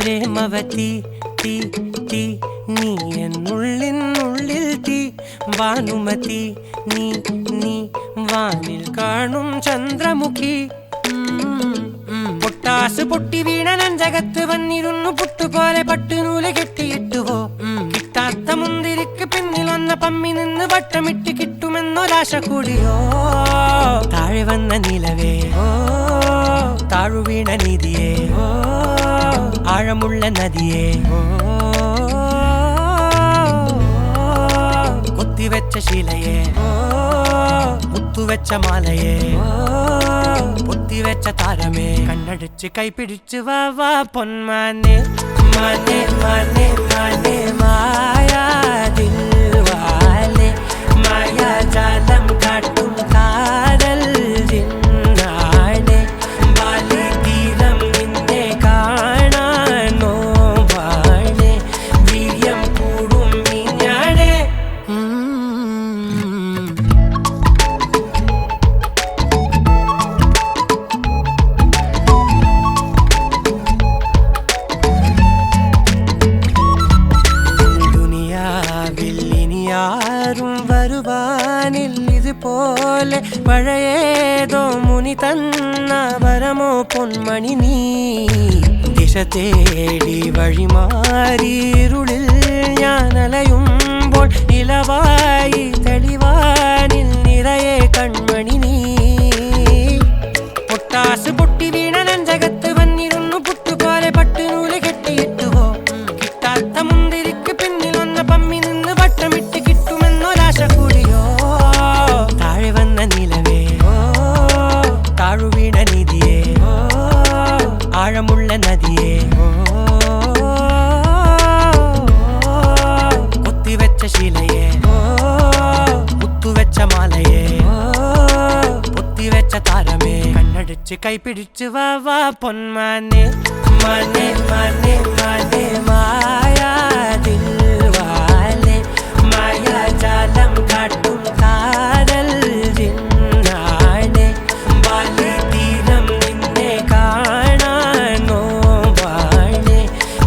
പ്രേമവതി തീ തീ നീ എന്നുള്ളിനുള്ളിൽ തീ ഭാനുമതി നീ നീ വാനിൽ കാണും ചന്ദ്രമുഖി പൊട്ടാസ് പൊട്ടി വീണ നഞ്ചകത്ത് വന്നിരുന്നു പുട്ടുപോലെ പട്ടുനൂല് കെട്ടിയിട്ടുവോ കിട്ടാത്ത മുന്തിരിക്ക് പിന്നിൽ വന്ന പമ്മി നിന്ന് വട്ടമിട്ട് കിട്ടുമെന്നൊരാശ കൂടിയോ താഴെ വന്ന നിലവേ ഓ താഴു വീണ നിധിയേ ഓ ആഴമുള്ള നദിയേ ഓ കൊത്തിവെച്ച ശിലയേ ഓ മുത്തുവെച്ച മാലയേ പൊത്തിവെച്ച താരമേ കണ്ണടിച്ച് കൈപിടിച്ച് വാ വാ പൊന്മാനെ മാനെ മാനെ മാനെ മായാ ദിൽവാലെ മായാ ജാലം കാട്ടും കാതൽ ജിന്നാനെ ബാലി തീരം നിന്നെ കാണാനോ വാണെ വീര്യം കൂടും മിഞ്ഞാണെ ും വരുവാനിൽ ഇതുപോലെ പഴയേതോ മുനി തന്ന വരമോ പൊന്മണി നീ ദിശ തേടി വഴിമാറിയിരുളിൽ ഞാൻ അലയുമ്പോൾ ഇലവായി തെളിവാനിൽ നിറയെ കൺമണി നീ പൊട്ടാസ് പൊട്ടി വീണ നഞ്ചകത്ത് വന്നിരുന്നു പുട്ടുപോലെ പട്ടുനൂല് കെട്ടിയിട്ടുവോ കിട്ടാത്ത മുന്തിരിക്ക് പിന്നിൽ വന്ന പമ്മി നിന്ന് വട്ടമിട്ട് കിട്ടുമെന്നൊരാശ കൂടിയോ താഴെ വന്ന നിലവേ ഓ താഴു വീണ നിധിയേ ഓ ആഴമുള്ള നദിയേ ഓ കൊത്തിവെച്ച ശിലയേ ഓ മുത്തുവെച്ച മാലയേ ഓ പൊത്തിവെച്ച താരമേ കണ്ണടിച്ച് കൈപിടിച്ച് വാ വാ പൊന്മാനെ മാനെ മാനെ മാനെ മായാ ദിൽവാലെ മായാ ജാലം കാട്ടും കാതൽ ജിന്നാനെ ബാലി തീരം നിന്നെ കാണാനോ വാണെ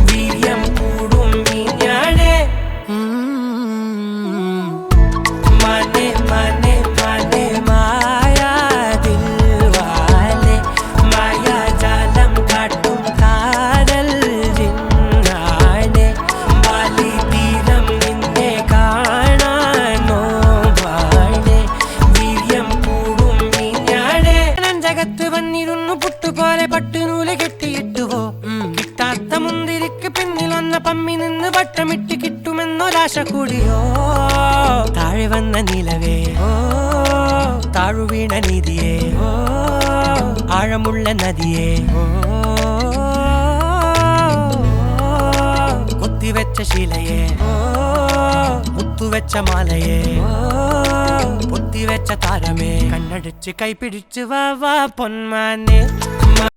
വീര്യം കൂടും മിഞ്ഞാണെ മാനെ മാനെ മാനെ മായാ ദിൽവാലെ മായാ ജാലം കാട്ടും കാതൽ ജിന്നാനെ ബാലി തീരം നിന്നെ കാണാനോ വാണെ വീര്യം കൂടും മിഞ്ഞാണെ നഞ്ചകത്ത് വന്നിരുന്നു പുട്ടുപോലെ പട്ടുനൂല് കെട്ടിയിട്ടുവോ കിട്ടാത്ത മുന്തിരിക്ക് പിന്നിൽ വന്ന പമ്മി നിന്ന് വട്ടമിട്ട് കിട്ടുമെന്നൊരാശ കൂടിയോ താഴെ വന്ന നിലവേ ഓ താഴു വീണ നിധിയേ ഓ ആഴമുള്ള നദിയേ ഓ കൊത്തിവെച്ച ശിലയേ ഓ മുത്തുവെച്ച മാലയേ ഓ പൊത്തിവെച്ച താരമേ കണ്ണടിച്ച് കൈപിടിച്ച് വാ വാ പൊന്മാനെ